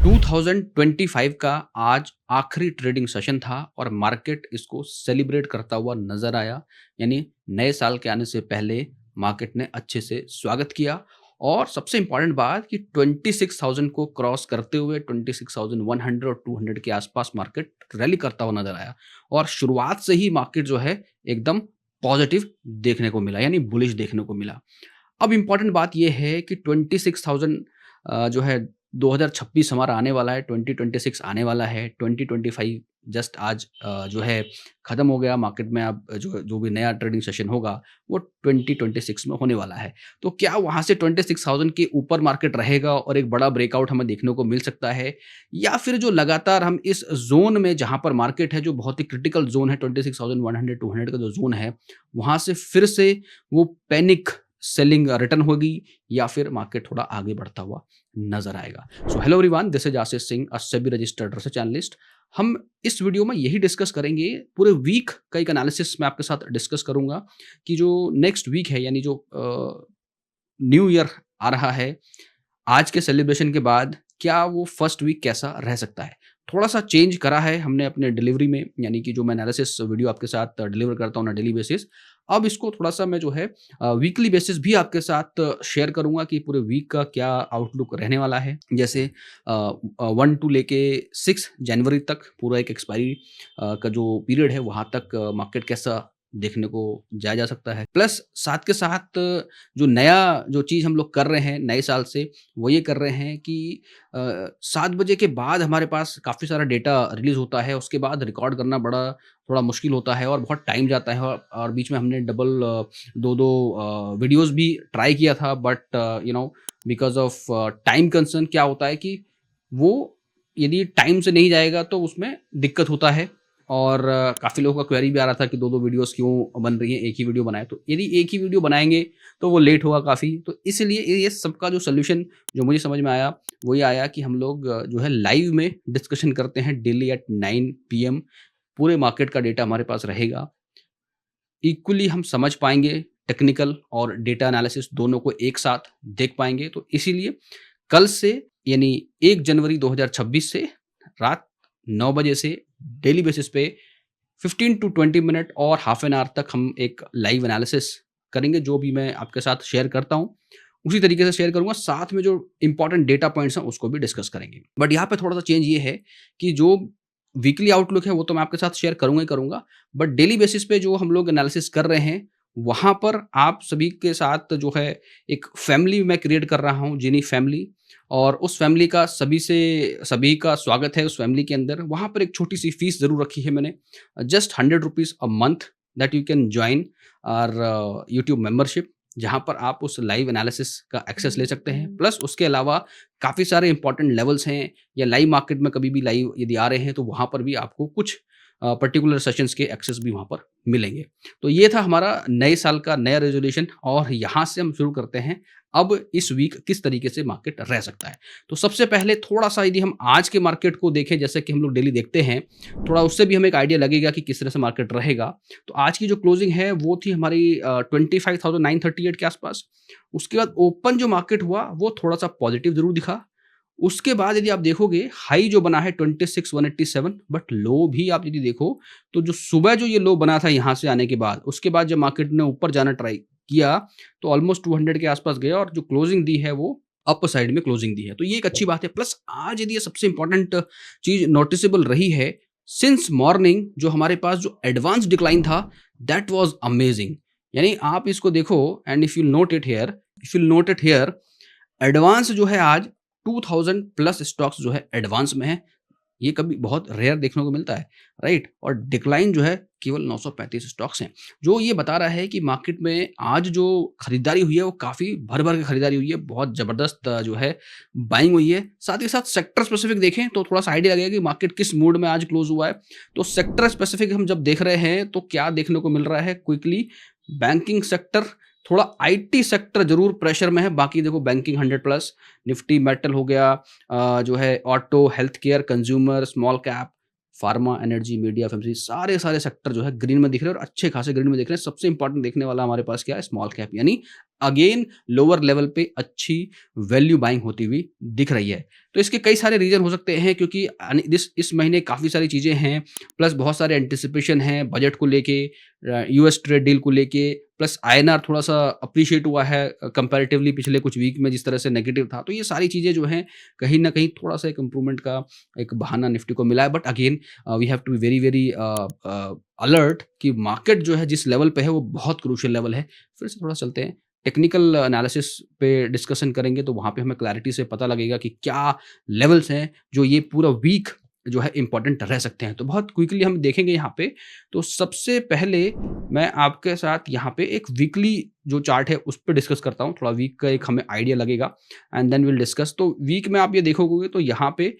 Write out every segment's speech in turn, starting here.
2025 का आज आखिरी ट्रेडिंग सेशन था और मार्केट इसको सेलिब्रेट करता हुआ नजर आया। यानी नए साल के आने से पहले मार्केट ने अच्छे से स्वागत किया और सबसे इंपॉर्टेंट बात कि 26,000 को क्रॉस करते हुए 26,100 और 200 के आसपास मार्केट रैली करता हुआ नजर आया और शुरुआत से ही मार्केट जो है एकदम पॉजिटिव देखने को मिला, यानी बुलिश देखने को मिला। अब इम्पॉर्टेंट बात यह है कि 26,000 जो है 2026 हमारा आने वाला है, 2026 आने वाला है, 2025 जस्ट आज जो है ख़त्म हो गया। मार्केट में अब जो जो भी नया ट्रेडिंग सेशन होगा वो 2026 में होने वाला है। तो क्या वहाँ से 26,000 के ऊपर मार्केट रहेगा और एक बड़ा ब्रेकआउट हमें देखने को मिल सकता है, या फिर जो लगातार हम इस ज़ोन में जहाँ पर मार्केट है, जो बहुत ही क्रिटिकल ज़ोन है 26,100 200 का जो ज़ोन है, वहाँ से फिर से वो पैनिक सेलिंग रिटर्न होगी या फिर मार्केट थोड़ा आगे बढ़ता हुआ नजर आएगा। So hello everyone, this is Ashish Singh, a SEBI registered research analyst. हम इस वीडियो में यही डिस्कस करेंगे, पूरे वीक का एक एनालिसिस मैं आपके साथ डिस्कस करूंगा कि जो नेक्स्ट वीक है, यानी जो न्यू ईयर आ रहा है, आज के सेलिब्रेशन के बाद क्या वो फर्स्ट वीक कैसा रह सकता है। थोड़ा सा चेंज करा है हमने अपने डिलीवरी में, यानी कि जो मैं एनालिसिस वीडियो आपके साथ डिलीवर करता हूँ ना डेली बेसिस, अब इसको थोड़ा सा मैं जो है वीकली बेसिस भी आपके साथ शेयर करूंगा कि पूरे वीक का क्या आउटलुक रहने वाला है। जैसे 1 to लेके 6 जनवरी तक पूरा एक एक्सपायरी का जो पीरियड है वहाँ तक मार्केट कैसा देखने को जाया जा सकता है। प्लस साथ के साथ जो नया जो चीज़ हम लोग कर रहे हैं नए साल से, वो ये कर रहे हैं कि 7 बजे के बाद हमारे पास काफ़ी सारा डेटा रिलीज़ होता है, उसके बाद रिकॉर्ड करना बड़ा थोड़ा मुश्किल होता है और बहुत टाइम जाता है। और बीच में हमने डबल 2-2 वीडियोज़ भी ट्राई किया था, but because of time concern क्या होता है कि वो यदि टाइम से नहीं जाएगा तो उसमें दिक्कत होता है। और काफ़ी लोगों का क्वेरी भी आ रहा था कि 2-2 वीडियोज़ क्यों बन रही हैं, एक ही वीडियो बनाएँ। तो यदि एक ही वीडियो बनाएँगे तो वो लेट होगा काफ़ी, तो इसलिए ये सबका जो सॉल्यूशन जो मुझे समझ में आया, वो ये आया कि हम लोग जो है लाइव में डिस्कशन करते हैं डेली एट 9 पीएम। पूरे मार्केट का डेटा हमारे पास रहेगा। इक्वली हम समझ पाएँगे, टेक्निकल और डेटा एनालिसिस दोनों को एक साथ देख पाएँगे। तो इसीलिए कल से, यानी 1 जनवरी 2026 से रात 9 बजे से डेली बेसिस पे 15 टू 20 मिनट और हाफ एन आवर तक हम एक लाइव एनालिसिस करेंगे। जो भी मैं आपके साथ शेयर करता हूँ, उसी तरीके से शेयर करूँगा। साथ में जो इम्पोर्टेंट डेटा पॉइंट्स हैं, उसको भी डिस्कस करेंगे। बट यहाँ पे थोड़ा-सा चेंज ये है कि जो वीकली आउटलुक है, वो तो मैं आपके साथ शेयर करूँगा ही करूँगा। बट डेली बेसिस पे जो हम लोग एनालिसिस कर रहे हैं, वहाँ पर आप सभी के साथ जो है एक फैमिली मैं क्रिएट कर रहा हूँ, जिनी फैमिली। और उस फैमिली का सभी का स्वागत है उस फैमिली के अंदर। वहाँ पर एक छोटी-सी फीस ज़रूर रखी है मैंने, just ₹100 a month that you can join our YouTube membership, जहाँ पर आप उस लाइव एनालिसिस का एक्सेस ले सकते हैं। प्लस उसके अलावा काफ़ी सारे इंपॉर्टेंट लेवल्स हैं, या लाइव मार्केट में कभी भी लाइव यदि आ रहे हैं तो वहाँ पर भी आपको कुछ पर्टिकुलर सेशंस के एक्सेस भी वहाँ पर मिलेंगे। तो ये था हमारा नए साल का नया रेज़ोल्यूशन, और यहाँ से हम शुरू करते हैं अब इस वीक किस तरीके से मार्केट रह सकता है। तो सबसे पहले थोड़ा-सा यदि हम आज के मार्केट को देखें, जैसे कि हम लोग डेली देखते हैं, थोड़ा उससे भी हमें एक आइडिया लगेगा कि किस तरह से मार्केट रहेगा। तो आज की जो क्लोजिंग है वो थी हमारी 25,938 के आसपास। उसके बाद ओपन जो मार्केट हुआ वो थोड़ा-सा पॉजिटिव ज़रूर दिखा। उसके बाद यदि आप देखोगे, हाई जो बना है 26,187, बट लो भी आप यदि देखो तो जो सुबह जो ये लो बना था यहाँ से आने के बाद, उसके बाद जब मार्केट ने ऊपर जाना ट्राई किया तो ऑलमोस्ट 200 के आसपास गया, और जो क्लोजिंग दी है वो अपर साइड में क्लोजिंग दी है। तो ये एक अच्छी बात है। प्लस आज यदि ये सबसे इंपॉर्टेंट चीज नोटिसेबल रही है, सिंस मॉर्निंग जो हमारे पास जो एडवांस डिक्लाइन था, दैट वाज अमेजिंग। यानी आप इसको देखो, and if you note it here, advance जो है आज 2000 प्लस स्टॉक्स जो है एडवांस में है। ये कभी बहुत रेयर देखने को मिलता है, राइट। और डिक्लाइन जो है केवल 935 स्टॉक्स हैं, जो ये बता रहा है कि मार्केट में आज जो खरीदारी हुई है वो काफ़ी भर-भर के खरीदारी हुई है, बहुत ज़बरदस्त जो है बाइंग हुई है। साथ ही साथ सेक्टर स्पेसिफिक देखें तो थोड़ा-सा आइडिया लगेगा कि मार्केट किस मूड में आज क्लोज़ हुआ है। तो सेक्टर स्पेसिफिक हम जब देख रहे हैं तो क्या देखने को मिल रहा है क्विकली, बैंकिंग सेक्टर, थोड़ा आईटी सेक्टर ज़रूर प्रेशर में है। बाकी देखो बैंकिंग 100 प्लस, निफ्टी मेटल हो गया, जो है auto, health care, consumer, small cap, pharma, energy, media, FMCG, सारे सारे सेक्टर जो है ग्रीन में दिख रहे हैं, और अच्छे खासे ग्रीन में दिख रहे हैं। सबसे इंपॉर्टेंट देखने वाला हमारे पास क्या है, स्मॉल कैप, यानी अगेन लोअर लेवल पे अच्छी वैल्यू बाइंग होती हुई दिख रही है। तो इसके कई सारे रीज़न हो सकते हैं क्योंकि इस महीने काफ़ी सारी चीज़ें हैं, प्लस बहुत सारे एंटिसिपेशन हैं बजट को लेके, यूएस ट्रेड डील को लेके, प्लस आईएनआर थोड़ा-सा अप्रिशिएट हुआ है कंपैरेटिवली पिछले कुछ वीक में जिस तरह से नेगेटिव था। तो ये सारी चीज़ें जो हैं कहीं न कहीं थोड़ा-सा एक इम्प्रूवमेंट का एक बहाना निफ्टी को मिला है। But again we have to be very very alert कि मार्केट जो है जिस लेवल पे है वो बहुत क्रूशियल लेवल है। फिर से थोड़ा चलते हैं टेक्निकल एनालिसिस पे डिस्कशन करेंगे तो वहाँ पे हमें क्लैरिटी से पता लगेगा कि क्या लेवल्स हैं जो ये पूरा वीक जो है इम्पोर्टेंट रह सकते हैं। तो बहुत क्विकली हम देखेंगे यहाँ पे। तो सबसे पहले मैं आपके साथ यहाँ पे एक वीकली जो चार्ट है उस पे डिस्कस करता हूँ। थोड़ा वीक का एक हमें आइडिया लगेगा एंड देन विल डिस्कस। तो वीक में आप ये देखोगे तो यहाँ पे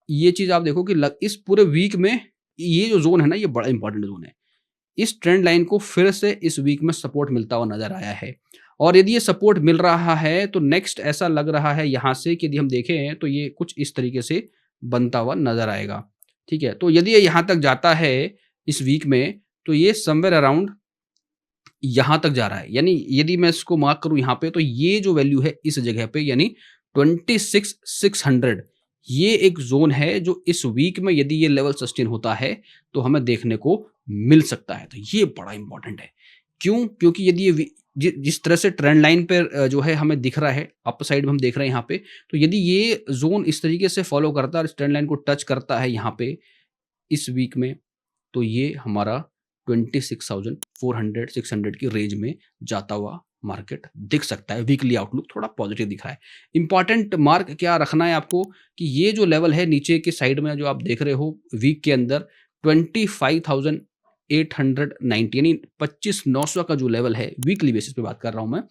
ये चीज़ आप देखो कि इस पूरे वीक में ये जो ज़ोन है ना ये बड़ा इंपॉर्टेंट ज़ोन है। इस ट्रेंड लाइन को फिर से इस वीक में सपोर्ट मिलता हुआ नज़र आया है और यदि ये सपोर्ट मिल रहा है तो नेक्स्ट ऐसा लग रहा है यहाँ से कि यदि हम देखें तो ये कुछ इस तरीके से बनता हुआ नज़र आएगा। ठीक है? तो यदि ये यहाँ तक जाता है इस वीक में तो ये समव्हेयर अराउंड यहाँ तक जा रहा है। यानी यदि मैं इसको मार्क करूँ यहाँ पे तो ये जो वैल्यू है इस जगह पे यानी 26,600 ये एक ज़ोन है जो इस वीक में यदि ये लेवल सस्टेन होता है तो हमें देखने को मिल सकता है। तो ये बड़ा इम्पोर्टेंट है। क्यों? क्योंकि यदि ये जिस तरह से ट्रेंड लाइन पे जो है हमें दिख रहा है, अप साइड में हम देख रहे हैं यहाँ पे, तो यदि ये ज़ोन इस तरीके से फॉलो करता है और इस ट्रेंड लाइन को टच करता है यहाँ पे इस वीक में, तो ये हमारा 26,400 600 की रेंज में जाता हुआ मार्केट दिख सकता है। वीकली आउटलुक थोड़ा पॉजिटिव दिख रहा है। इंपॉर्टेंट मार्क क्या रखना है आपको कि ये जो लेवल है नीचे के साइड में जो आप देख रहे हो वीक के अंदर 25,890 यानी 25,900 का जो लेवल है वीकली बेसिस पे बात कर रहा हूँ मैं,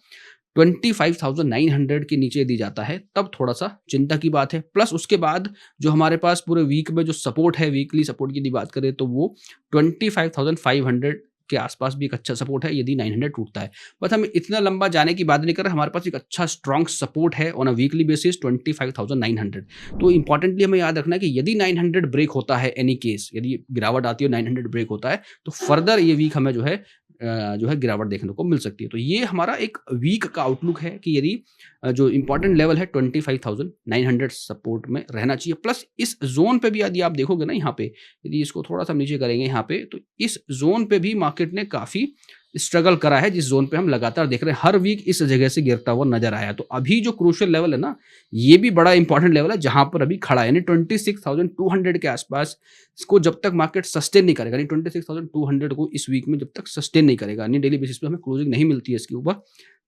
25,900 के नीचे दी जाता है तब थोड़ा-सा चिंता की बात है। प्लस उसके बाद जो हमारे पास पूरे वीक में जो सपोर्ट है, वीकली सपोर्ट की यदि बात करें तो वो 25,500 के आसपास भी एक अच्छा सपोर्ट है यदि 900 टूटता है। बट हम इतना लंबा जाने की बात नहीं कर रहे, हमारे पास एक अच्छा स्ट्रॉन्ग सपोर्ट है ऑन अ वीकली बेसिस 25,900। तो इम्पोर्टेंटली हमें याद रखना है कि यदि 900 ब्रेक होता है एनी केस, यदि गिरावट आती है 900 ब्रेक होता है तो फर्दर ये वीक हमें जो है गिरावट देखने को मिल सकती है। तो ये हमारा एक वीक का आउटलुक है कि यदि जो इम्पोर्टेंट लेवल है 25,900 सपोर्ट में रहना चाहिए। प्लस इस ज़ोन पे भी यदि आप देखोगे ना यहाँ पे, यदि इसको थोड़ा-सा नीचे करेंगे यहाँ पे, तो इस ज़ोन पे भी मार्केट ने काफ़ी स्ट्रगल करा है, जिस ज़ोन पे हम लगातार देख रहे हैं, हर वीक इस जगह से गिरता हुआ नज़र आया। तो अभी जो क्रूशियल लेवल है ना, ये भी बड़ा इंपॉर्टेंट लेवल है, जहाँ पर अभी खड़ा है, यानी 26,200 के आसपास इसको जब तक मार्केट सस्टेन नहीं करेगा, यानी 26,200 को इस वीक में जब तक सस्टेन नहीं करेगा, यानी डेली बेसिस पे हमें क्लोजिंग नहीं मिलती है इसके ऊपर,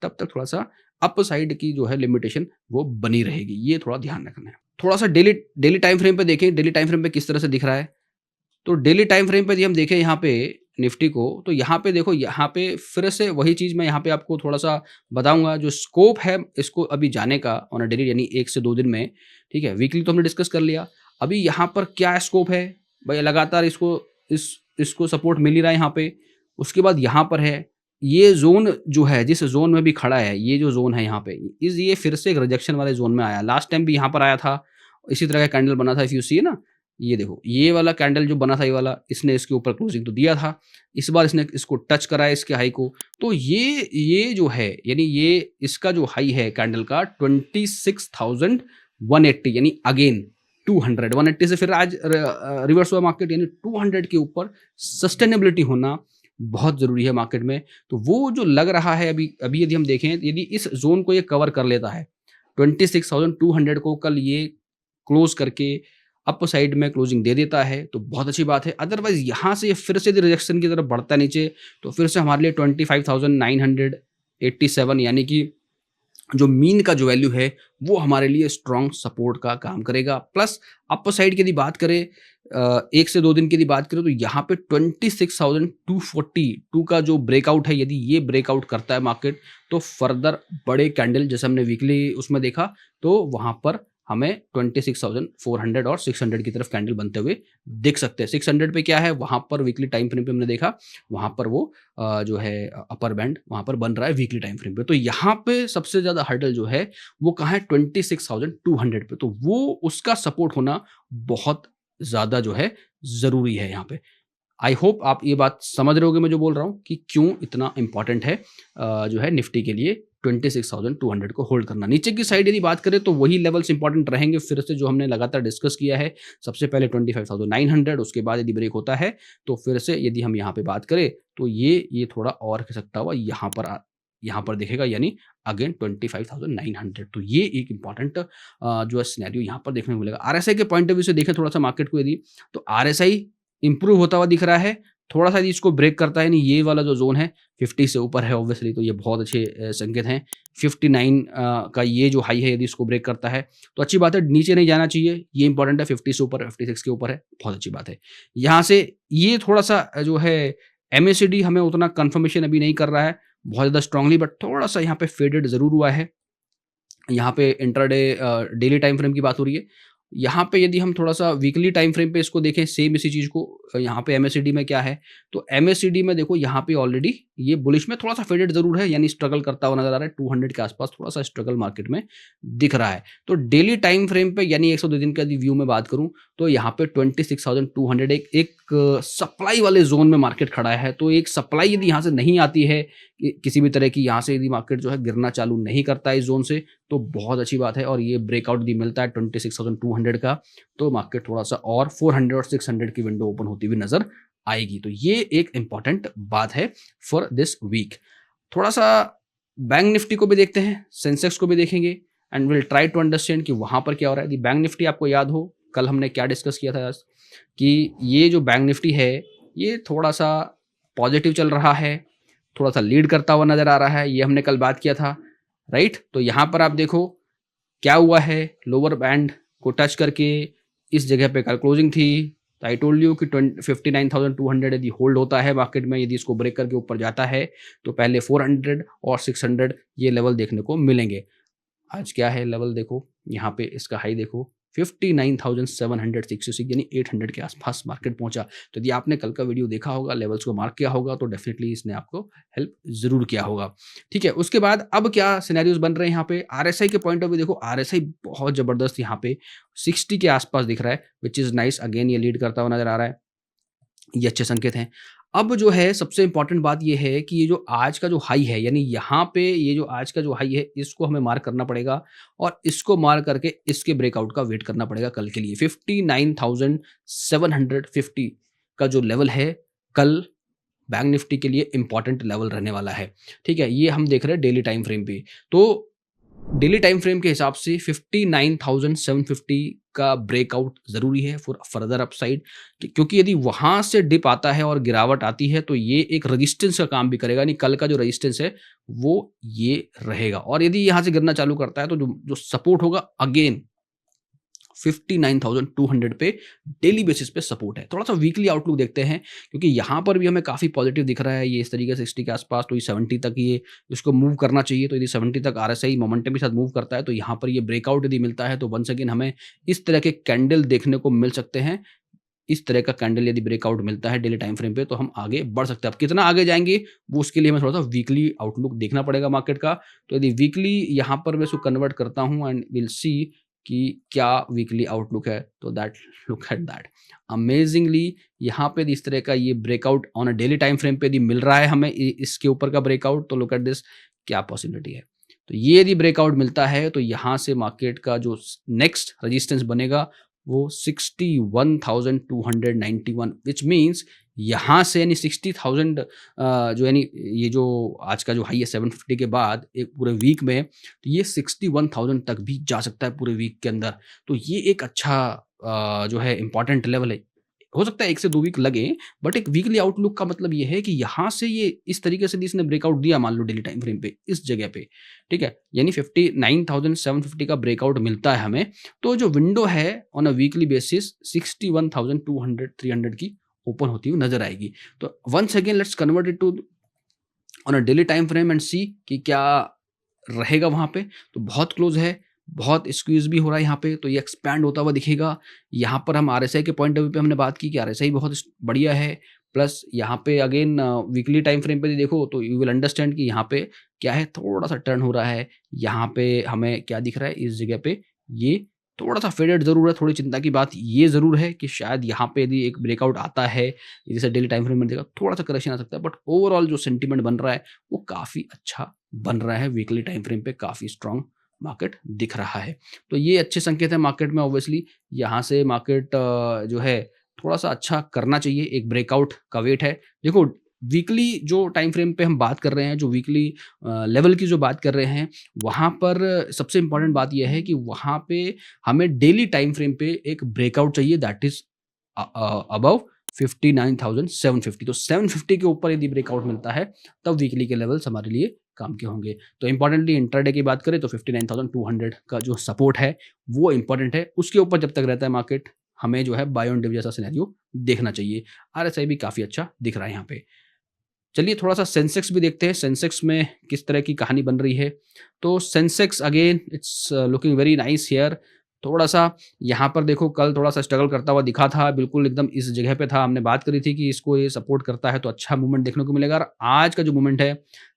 तब तक थोड़ा-सा अप साइड की जो है लिमिटेशन वो बनी रहेगी। ये थोड़ा ध्यान रखना है। थोड़ा-सा डेली डेली टाइम फ्रेम पे देखें, डेली टाइम फ्रेम पे किस तरह से दिख रहा है। तो डेली टाइम फ्रेम पे यदि हम देखें यहाँ पे निफ्टी को, तो यहाँ पे देखो, यहाँ पे फिर से वही चीज़ मैं यहाँ पे आपको थोड़ा-सा बताऊँगा, जो स्कोप है इसको अभी जाने का ऑन अ डेली यानी 1 से 2 दिन में, ठीक है? वीकली तो हमने डिस्कस कर लिया। अभी यहाँ पर क्या स्कोप है? भई लगातार इसको सपोर्ट मिल ही रहा है यहाँ पे। उसके बाद यहाँ पर है, ये ज़ोन जो है, जिस ज़ोन में भी खड़ा है, ये जो ज़ोन है यहाँ पे, ये फिर से एक रिजेक्शन वाले ज़ोन में आया। लास्ट टाइम भी यहाँ पर आया था, इसी तरह का कैंडल बना था, इफ यू सी ना, ये देखो, ये वाला कैंडल जो बना था, ये वाला, इसने इसके ऊपर क्लोजिंग तो दिया था। इस बार इसने इसको टच करा है, इसके हाई को। तो ये जो है, यानी ये इसका जो हाई है कैंडल का 26,180, यानी अगेन 200, 180 से फिर आज रिवर्स हुआ मार्केट, यानी 200 के ऊपर सस्टेनेबिलिटी होना बहुत ज़रूरी है मार्केट में। तो वो जो लग रहा है अभी यदि हम देखें, यदि इस ज़ोन को ये कवर कर लेता है, 26,200 को कल ये क्लोज़ करके अप साइड में क्लोजिंग दे देता है, तो बहुत अच्छी बात है। अदरवाइज़ यहाँ से ये फिर से रिजेक्शन की तरफ बढ़ता है नीचे, तो फिर से हमारे लिए 25,987 यानी कि जो मीन का जो वैल्यू है, वो हमारे लिए स्ट्रॉन्ग सपोर्ट का काम करेगा। प्लस अप साइड की यदि बात करें, 1 से 2 दिन की यदि बात करें, तो यहाँ पे 26,242 का जो ब्रेकआउट है, यदि ये ब्रेकआउट करता है मार्केट, तो फर्दर बड़े कैंडल जैसे हमने वीकली उसमें देखा, तो वहाँ पर हमें 26,400 और 600 की तरफ कैंडल बनते हुए दिख सकते हैं। 600 पे क्या है, वहाँ पर वीकली टाइम फ्रेम पे हमने देखा, वहाँ पर वो जो है अपर बैंड वहाँ पर बन रहा है वीकली टाइम फ्रेम पे। तो यहाँ पे सबसे ज़्यादा हर्डल जो है वो कहाँ है, 26,200 पे। तो वो उसका सपोर्ट होना बहुत ज़्यादा जो है ज़रूरी है यहाँ पे। आई होप आप ये बात समझ रहे होगे मैं जो बोल रहा हूँ कि क्यों इतना इंपॉर्टेंट है जो है निफ्टी के लिए 26,200 को होल्ड करना। नीचे की साइड यदि बात करें तो वही लेवल्स इंपॉर्टेंट रहेंगे फिर से जो हमने लगातार डिस्कस किया है। सबसे पहले 25,900, उसके बाद यदि ब्रेक होता है तो फिर से यदि हम यहाँ पे बात करें तो ये थोड़ा और खिसकता हुआ यहाँ पर दिखेगा, यानी अगेन 25,900। तो ये एक इंपॉर्टेंट जो है सिनेरियो यहाँ पर देखने को मिलेगा। आरएसआई के पॉइंट ऑफ व्यू से देखें थोड़ा सा मार्केट को यदि, तो आरएसआई इंप्रूव होता हुआ दिख रहा है। थोड़ा-सा यदि इसको ब्रेक करता है, यानी ये वाला जो ज़ोन है 50 से ऊपर है ऑब्वियसली, तो ये बहुत अच्छे संकेत हैं। 59 का ये जो हाई है, यदि इसको ब्रेक करता है तो अच्छी बात है, नीचे नहीं जाना चाहिए, ये इंपॉर्टेंट है। 50 से ऊपर, 56 के ऊपर है, बहुत अच्छी बात है। यहाँ से ये थोड़ा-सा जो है एमएसीडी हमें उतना कन्फर्मेशन अभी नहीं कर रहा है बहुत ज़्यादा स्ट्रांगली, बट थोड़ा-सा यहाँ पे फेडेड ज़रूर हुआ है। यहाँ पे इंट्राडे डेली टाइम फ्रेम की बात हो रही है। यहाँ पे यदि हम थोड़ा-सा वीकली टाइम फ्रेम पे इसको देखें सेम इसी चीज़ को, यहाँ पे एमएसीडी में क्या है, तो एमएसीडी में देखो यहाँ पे ऑलरेडी ये बुलिश में थोड़ा-सा फेडेड ज़रूर है, यानी स्ट्रगल करता हुआ नज़र आ रहा है। 200 के आस-पास थोड़ा-सा स्ट्रगल मार्केट में दिख रहा है। तो डेली टाइम फ्रेम पे, यानी 102 दिन का यदि व्यू में बात करूँ तो यहाँ पे 26,200 एक सप्लाई वाले ज़ोन में मार्केट खड़ा है। तो एक सप्लाई यदि यहाँ से नहीं आती है किसी भी तरह की, यहाँ से यदि मार्केट जो है गिरना चालू नहीं करता है इस ज़ोन से, तो बहुत अच्छी बात है। और ये ब्रेकआउट यदि मिलता है 26,200 का, तो मार्केट थोड़ा-सा और 400 और 600 की विंडो ओपन होती हुई नज़र आएगी। तो ये एक इम्पॉर्टेंट बात है फॉर दिस वीक। थोड़ा-सा बैंक निफ्टी को भी देखते हैं, सेंसेक्स को भी देखेंगे and will try to understand कि वहाँ पर क्या हो रहा है। यदि बैंक निफ्टी आपको याद हो, कल हमने क्या डिस्कस किया था आज, कि ये जो बैंक निफ्टी है, ये थोड़ा-सा पॉजिटिव चल रहा है, थोड़ा-सा लीड करता हुआ नज़र आ रहा है, ये हमने कल बात किया था, राइट? तो यहाँ पर आप देखो क्या हुआ है, लोअर बैंड को टच करके इस जगह पे कल क्लोजिंग थी। तो आई टोल्ड यू कि 59,200 यदि होल्ड होता है मार्केट में, यदि इसको ब्रेक करके ऊपर जाता है तो पहले 400 और 600 ये लेवल देखने को मिलेंगे। आज क्या है लेवल देखो, यहाँ पे इसका हाई देखो 59,766, यानी 800 के आसपास मार्केट पहुंचा। तो यदि आपने कल का वीडियो देखा होगा, लेवल्स को मार्क किया होगा, तो डेफिनेटली इसने आपको हेल्प जरूर किया होगा। ठीक है, उसके बाद अब क्या सिनेरियोज बन रहे हैं यहाँ पे आरएसआई के पॉइंट ऑफ व्यू देखो, आरएसआई बहुत जबरदस्त यहाँ पे 60 के आसपास दिख रहा है, विच इज नाइस। अगेन ये लीड करता हुआ नजर आ रहा है, ये अच्छे संकेत हैं। अब जो है सबसे इंपॉर्टेंट बात ये है कि ये जो आज का जो हाई है, यानी यहाँ पे ये जो आज का जो हाई है, इसको हमें मार्क करना पड़ेगा और इसको मार्क करके इसके ब्रेकआउट का वेट करना पड़ेगा कल के लिए। 59,750 का जो लेवल है कल बैंक निफ्टी के लिए इंपॉर्टेंट लेवल रहने वाला है। ठीक है, ये हम देख रहे हैं डेली टाइम फ्रेम पे। तो डेली टाइम फ्रेम के हिसाब से 59,750 का ब्रेकआउट ज़रूरी है फॉर फर्दर अपसाइड, क्योंकि यदि वहाँ से डिप आता है और गिरावट आती है तो ये एक रेजिस्टेंस का काम भी करेगा, यानी कल का जो रेजिस्टेंस है वो ये रहेगा। और यदि यहाँ से गिरना चालू करता है तो जो सपोर्ट होगा अगेन 59,200 पे डेली बेसिस पे सपोर्ट है। थोड़ा सा वीकली आउटलुक देखते हैं, क्योंकि यहाँ पर भी हमें काफ़ी पॉजिटिव दिख रहा है। ये इस तरीके से 60 के आसपास, तो ये 70 तक ये इसको मूव करना चाहिए। तो यदि 70 तक आरएसआई मोमेंटम के साथ मूव करता है तो यहाँ पर ये ब्रेकआउट यदि मिलता है तो वंस अगेन हमें इस तरह के कैंडल देखने को मिल सकते हैं। इस तरह का कैंडल यदि ब्रेकआउट मिलता है डेली टाइम फ्रेम पे तो हम आगे बढ़ सकते हैं। अब कितना आगे जाएंगे वो उसके लिए हमें थोड़ा सा वीकली आउटलुक देखना पड़ेगा मार्केट का। तो यदि वीकली यहाँ पर मैं इसको कन्वर्ट करता हूँ एंड विल सी कि क्या वीकली आउटलुक है, तो that look at that amazingly यहाँ पे इस तरह का ये breakout on a daily time frame पे यदि मिल रहा है हमें इसके ऊपर का ब्रेकआउट, तो लुक एट दिस, क्या पॉसिबिलिटी है। तो ये यदि ब्रेकआउट मिलता है तो यहाँ से मार्केट का जो नेक्स्ट रेजिस्टेंस बनेगा वो 61,291, विच मीन्स यहाँ से यानी 60,000 जो यानी ये जो आज का जो हाई है 750 के बाद एक पूरे वीक में, तो ये 61,000 तक भी जा सकता है पूरे वीक के अंदर। तो ये एक अच्छा जो है इंपॉर्टेंट लेवल है। हो सकता है 1 से 2 वीक लगे, बट एक वीकली आउटलुक का मतलब ये है कि यहाँ से ये इस तरीके से इसने ब्रेकआउट दिया, मान लो डेली टाइम फ्रेम पे इस जगह पे, ठीक है, यानी 59,750 का ब्रेकआउट मिलता है हमें, तो जो विंडो है ऑन अ वीकली बेसिस 61,200 300 की ओपन होती हुई नजर आएगी। तो once again let's convert it to on a daily time frame and see कि क्या रहेगा वहाँ पे। तो बहुत क्लोज है, बहुत स्क्वीज भी हो रहा है यहाँ पे, तो ये एक्सपैंड होता हुआ दिखेगा। यहाँ पर हम आरएसआई के पॉइंट ऑफ व्यू पे हमने बात की कि आरएसआई बहुत बढ़िया है, प्लस यहाँ पे अगेन वीकली टाइम फ्रेम पे देखो तो यू विल अंडरस्टैंड कि यहाँ पे क्या है, थोड़ा सा टर्न हो रहा है। यहाँ पे हमें क्या दिख रहा है इस जगह पे, ये थोड़ा-सा फेडेड ज़रूर है, थोड़ी चिंता की बात ये ज़रूर है कि शायद यहाँ पे यदि एक ब्रेकआउट आता है, जैसे डेली टाइम फ्रेम में देखा थोड़ा-सा करेक्शन आ सकता है, बट ओवरऑल जो सेंटीमेंट बन रहा है, वो काफ़ी अच्छा बन रहा है। वीकली टाइम फ्रेम पे काफ़ी स्ट्रॉन्ग मार्केट दिख रहा है। तो ये अच्छे संकेत हैं मार्केट में ऑब्वियसली। यहाँ से मार्केट जो है थोड़ा-सा अच्छा करना चाहिए, एक ब्रेकआउट का वेट है। देखो वीकली जो टाइम फ्रेम पे हम बात कर रहे हैं, जो वीकली लेवल की जो बात कर रहे हैं, वहाँ पर सबसे इम्पोर्टेंट बात ये है कि वहाँ पे हमें डेली टाइम फ्रेम पे एक ब्रेकआउट चाहिए दैट इज़ अबव 59,750। तो 750 के ऊपर यदि ब्रेकआउट मिलता है, तब वीकली के लेवल्स हमारे लिए काम के होंगे। तो इम्पोर्टेंटली इंट्राडे की बात करें तो 59,200 का जो सपोर्ट है, वो इम्पोर्टेंट है। उसके ऊपर जब तक रहता है मार्केट, हमें जो है बाय ऑन डिप जैसा सिनेरियो देखना चाहिए। आरएसआई भी काफ़ी अच्छा दिख रहा है यहाँ पे। चलिए थोड़ा-सा सेंसेक्स भी देखते हैं, सेंसेक्स में किस तरह की कहानी बन रही है। तो Sensex again it's looking very nice here. थोड़ा-सा यहाँ पर देखो कल थोड़ा-सा स्ट्रगल करता हुआ दिखा था, बिल्कुल एकदम इस जगह पे था, हमने बात करी थी कि इसको ये सपोर्ट करता है तो अच्छा मूवमेंट देखने को मिलेगा, और आज का जो मूवमेंट है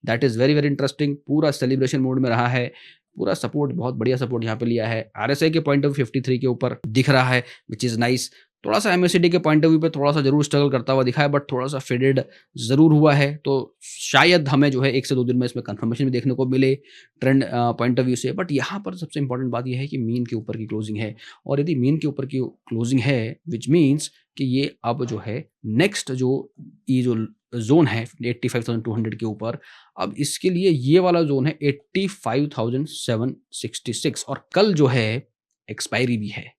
that is very, very interesting. पूरा सेलिब्रेशन मोड में रहा है, पूरा सपोर्ट बहुत बढ़िया सपोर्ट यहाँ पे लिया है। आरएसआई के पॉइंट ऑफ व्यू 53 के ऊपर दिख रहा है व्हिच इज़ नाइस। थोड़ा-सा एमएसिडी के पॉइंट ऑफ व्यू पे थोड़ा-सा ज़रूर स्ट्रगल करता हुआ दिखा है, बट थोड़ा-सा फेडेड ज़रूर हुआ है, तो शायद हमें जो है 1 से 2 दिन में इसमें कन्फर्मेशन भी देखने को मिले ट्रेंड पॉइंट ऑफ व्यू से। बट यहाँ पर सबसे इम्पोर्टेंट बात ये है कि मीन के ऊपर की क्लोजिंग है, और यदि मीन के ऊपर की क्लोजिंग है व्हिच मीन्स कि ये अब जो है नेक्स्ट जो ये जो ज़ोन है 85,200 के ऊपर, अब इसके लिए ये वाला ज़ोन है 85,766, और कल जो है एक्सपायरी भी है।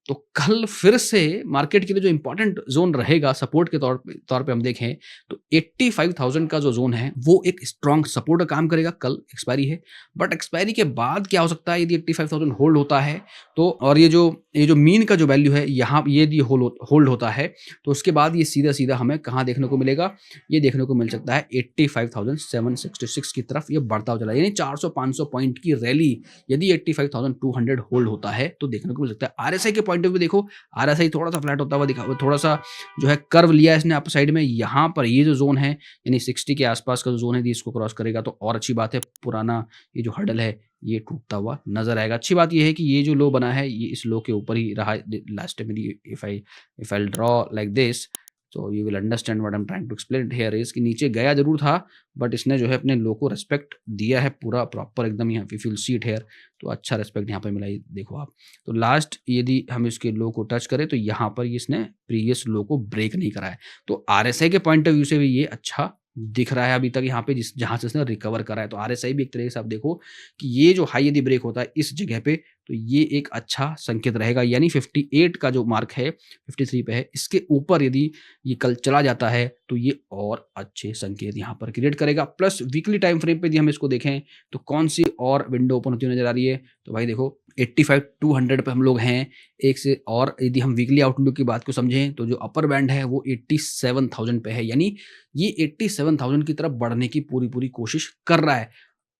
तो कल फिर से मार्केट के लिए जो इम्पोर्टेंट ज़ोन रहेगा सपोर्ट के तौर पे हम देखें तो 85,000 का जो ज़ोन है वो एक स्ट्रॉन्ग सपोर्ट का काम करेगा। कल एक्सपायरी है, बट एक्सपायरी के बाद क्या हो सकता है यदि 85,000 होल्ड होता है तो, और ये जो मीन का जो वैल्यू है यहाँ ये यदि होल्ड होता है तो उसके बाद ये सीधा-सीधा हमें कहाँ देखने को मिलेगा? ये देखने को मिल सकता है 85,766 की तरफ ये बढ़ता हुआ चला, यानी 400-500 पॉइंट की रैली यदि 85,200 होल्ड होता है तो देखने को मिल सकता है। आरएसआई के पॉइंट ऑफ व्यू देखो, आरएसआई थोड़ा-सा फ्लैट होता हुआ दिखा, थोड़ा-सा जो है कर्व लिया है इसने अप साइड में। यहाँ पर ये जो ज़ोन है यानी 60 के आसपास का जो ज़ोन है यदि इसको क्रॉस करेगा तो और अच्छी बात है। पुराना ये जो हर्डल है ये टूटता हुआ नज़र आएगा। अच्छी बात ये है कि ये जो लो बना है ये इस लो के ऊपर ही रहा है last time. If I will draw like this तो you will understand what I am trying to explain here is कि नीचे गया ज़रूर था, बट इसने जो है अपने लो को रिस्पेक्ट दिया है पूरा प्रॉपर एकदम। यहाँ if you will see it here तो अच्छा रिस्पेक्ट यहाँ पे मिला, ये देखो आप। तो लास्ट यदि हम इसके लो को टच करें तो यहाँ पर इसने प्रीवियस लो को ब्रेक नहीं करा है। तो आरएसआई के पॉइंट ऑफ व्यू से भी ये अच्छा दिख रहा है अभी तक यहाँ पे, जहाँ से इसने रिकवर करा है। तो आरएसआई भी एक तरीके से आप देखो कि ये जो हाई यदि ब्रेक होता है इस जगह पे तो ये एक अच्छा संकेत रहेगा, यानी 58 का जो मार्क है 53 पे है, इसके ऊपर यदि ये कल चला जाता है तो ये और अच्छे संकेत यहाँ पर क्रिएट करेगा। प्लस वीकली टाइम फ्रेम पे यदि हम इसको देखें तो कौन सी और विंडो ओपन होती हुई नजर आ रही है, तो भाई देखो 85,200 पे हम लोग हैं एक से, और यदि हम वीकली आउटलुक की बात को समझें तो जो अपर बैंड है वो 87,000 पे है, यानी ये 87,000 की तरफ बढ़ने की पूरी कोशिश कर रहा है।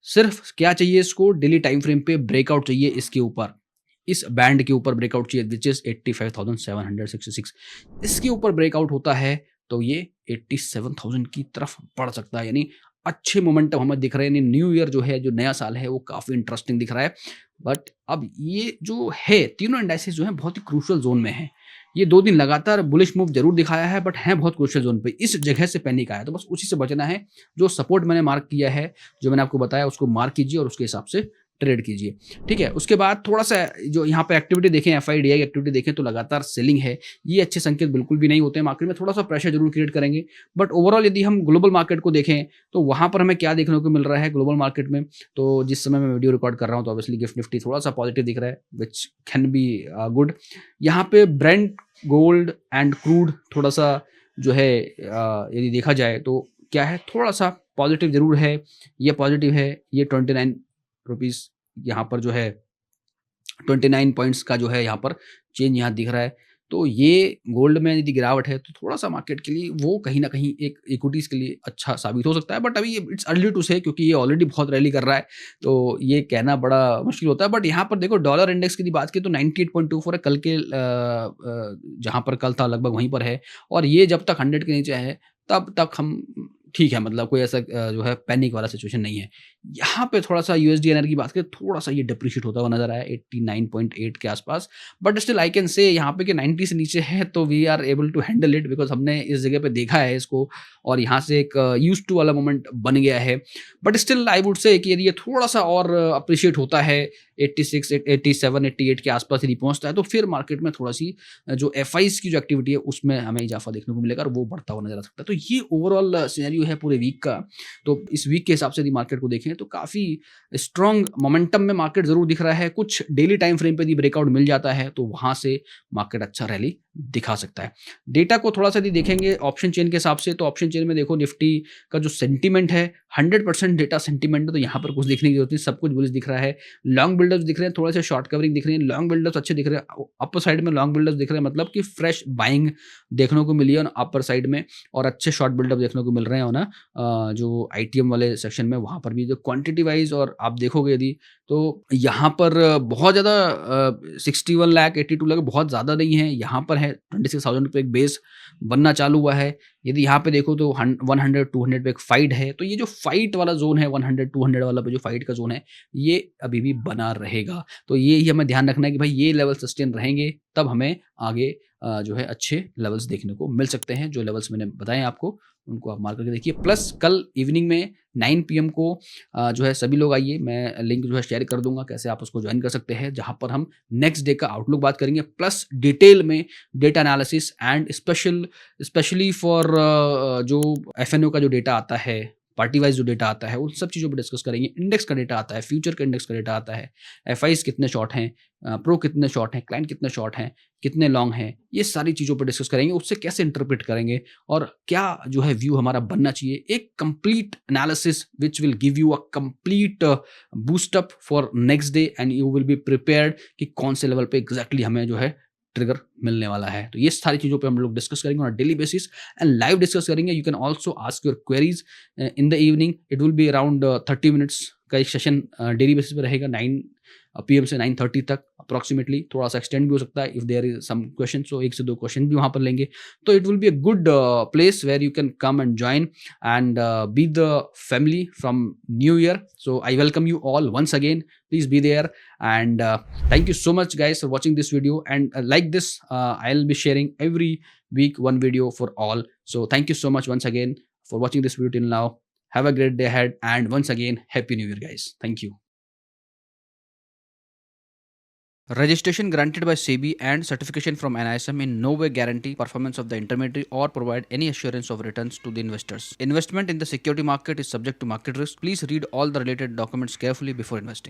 सिर्फ क्या चाहिए इसको, डेली टाइम फ्रेम पे ब्रेकआउट चाहिए इसके ऊपर, इस बैंड के ऊपर ब्रेकआउट चाहिए विच इज़ 85,766। इसके ऊपर ब्रेकआउट होता है तो ये 87,000 की तरफ बढ़ सकता है, यानी अच्छे मोमेंटम हमें दिख रहे हैं। यानी न्यू ईयर जो है, जो नया साल है वो काफ़ी इंटरेस्टिंग दिख रहा है। बट अब ये जो है तीनों इंडाइसेस जो हैं बहुत ही क्रूशियल जोन में हैं। ये 2 दिन लगातार बुलिश मूव ज़रूर दिखाया है, बट हैं बहुत क्रूशियल जोन पे। इस जगह से पैनिक आया तो बस उसी से बचना है। जो सपोर्ट मैंने मार्क किया है, जो मैंने आपको बताया उसको मार्क कीजिए और उसके हिसाब से ट्रेड कीजिए, ठीक है। उसके बाद थोड़ा-सा जो यहाँ पे एक्टिविटी देखें, एफआईडीआई एक्टिविटी देखें तो लगातार सेलिंग है। ये अच्छे संकेत बिल्कुल भी नहीं होते हैं, मार्केट में थोड़ा-सा प्रेशर ज़रूर क्रिएट करेंगे। बट ओवरऑल यदि हम ग्लोबल मार्केट को देखें तो वहाँ पर हमें क्या देखने को मिल रहा है ग्लोबल मार्केट में, तो जिस समय मैं वीडियो रिकॉर्ड कर रहा हूँ तो ऑब्वियसली गिफ्ट निफ्टी थोड़ा-सा पॉजिटिव दिख रहा है व्हिच कैन बी गुड। यहाँ पे ब्रेंट, गोल्ड एंड क्रूड थोड़ा-सा जो है यदि देखा जाए तो क्या है, थोड़ा-सा पॉजिटिव ज़रूर है। ये पॉजिटिव है, ये 29 रुपीज़ यहाँ पर जो है 29 पॉइंट्स का जो है यहाँ पर चेंज यहाँ दिख रहा है। तो ये गोल्ड में यदि गिरावट है तो थोड़ा-सा मार्केट के लिए वो कहीं न कहीं एक इक्विटीज़ के लिए अच्छा साबित हो सकता है। बट अभी इट्स अर्ली टू से, क्योंकि ये ऑलरेडी बहुत रैली कर रहा है, तो ये कहना बड़ा मुश्किल होता है। बट यहाँ पर देखो डॉलर इंडेक्स की यदि बात की तो 98.24 है कल के जहाँ पर कल था लगभग वहीं पर है, और ये जब तक 100 के नीचे है तब तक हम ठीक है, मतलब कोई ऐसा जो है पैनिक वाला सिचुएशन नहीं है। यहाँ पे थोड़ा-सा यूएसडीएनआर की बात करें, थोड़ा-सा ये डेप्रिशिएट होता हुआ नज़र आया 89.8 के आसपास। But still I can say यहाँ पे कि 90 से नीचे है तो we are able to handle it, because हमने इस जगह पे देखा है इसको और यहाँ से एक यूज्ड टू वाला मोमेंट बन गया है। But still I would say कि यदि ये थोड़ा-सा और अप्रिशिएट होता है 86, 87, 88 के आसपास यदि पहुँचता है, तो फिर मार्केट में थोड़ा-सी जो एफआईज़ की जो एक्टिविटी है उसमें हमें इजाफ़ा देखने को मिलेगा और वो बढ़ता हुआ नज़र आ सकता है। तो ये ओवरऑल सिनेरियो है पूरे वीक का। तो इस वीक के हिसाब से यदि मार्केट को देखें तो काफ़ी स्ट्रॉन्ग मोमेंटम में मार्केट ज़रूर दिख रहा है। कुछ डेली टाइम फ्रेम पे यदि ब्रेकआउट मिल जाता है तो वहाँ से मार्केट अच्छा रैली दिखा सकता है। डेटा को थोड़ा-सा यदि देखेंगे ऑप्शन चेन के हिसाब से, तो ऑप्शन चेन में देखो निफ्टी का जो सेंटीमेंट है 100% डेटा सेंटीमेंट है, तो यहाँ पर कुछ देखने की ज़रूरत नहीं, सब कुछ बुलिश दिख रहा है। लॉन्ग बिल्डअप्स दिख रहे हैं, थोड़े से शॉर्ट कवरिंग दिख रही है, लॉन्ग बिल्डअप्स अच्छे दिख रहे हैं। अपर साइड में लॉन्ग बिल्डअप्स दिख रहे हैं, मतलब कि फ्रेश बाइंग देखने को मिली है और अपर साइड में, और अच्छे शॉर्ट बिल्डअप देखने को मिल रहे हैं और ना जो आईटीएम वाले सेक्शन में वहाँ पर भी जो क्वांटिटी वाइज और आप देखोगे यदि तो यहाँ पर बहुत ज़्यादा 61 लाख 82 लाख बहुत ज़्यादा नहीं है, यहाँ पर है 26,000 पे एक बेस बनना चालू हुआ है। यदि यहाँ पे देखो तो 100 200 पे एक फाइट है, तो ये जो फाइट वाला जोन है 100 200 वाला पे जो फाइट का जोन है ये अभी भी बना रहेगा। तो ये ही हमें ध्यान रखना है कि भाई ये लेवल सस्टेन रहेंगे तब हमें आगे जो है अच्छे लेवल्स देखने को मिल सकते हैं। जो लेवल्स मैंने बताए आपको उनको आप मार्क करके देखिए। प्लस कल इवनिंग में 9 पीएम को जो है सभी लोग आइए, मैं लिंक जो है शेयर कर दूंगा कैसे आप उसको ज्वाइन कर सकते हैं, जहां पर हम नेक्स्ट डे का आउटलुक बात करेंगे प्लस डिटेल में data analysis and specially for जो एफएनओ का जो डेटा आता है, पार्टी वाइज जो डेटा आता है, उन सब चीज़ों पर डिस्कस करेंगे। इंडेक्स का डेटा आता है, फ्यूचर का इंडेक्स का डेटा आता है, एफआईज कितने शॉर्ट हैं, प्रो कितने शॉर्ट हैं, क्लाइंट कितने शॉर्ट हैं, कितने लॉन्ग हैं, ये सारी चीज़ों पर डिस्कस करेंगे। उससे कैसे इंटरप्रेट करेंगे और क्या जो है व्यू हमारा बनना चाहिए, एक complete analysis which will give you a complete boost up for next day and you will be prepared कि कौन से लेवल पे एग्जैक्टली हमें जो है ट्रिगर मिलने वाला है। तो ये सारी चीज़ों पे हम लोग डिस्कस करेंगे on daily basis and live discuss करेंगे। You can also ask your queries in the evening. It will be around 30 minutes का एक सेशन डेली बेसिस पे रहेगा 9 पीएम से 9:30 तक अप्रॉक्सीमेटली। थोड़ा सा एक्सटेंड भी हो सकता है if there is some question, so 1 से 2 क्वेश्चन भी वहाँ पर लेंगे। तो it will be a good place where you can come and join and be the family from new year. So I welcome you all once again, please be there and thank you so much guys for watching this video and like this I'll be sharing every week one video for all. So thank you so much once again for watching this video till now. Have a great day ahead and once again happy new year guys. Thank you. Registration granted by SEBI and certification from NISM in no way guarantee performance of the intermediary or provide any assurance of returns to the investors. Investment in the security market is subject to market risk. Please read all the related documents carefully before investing.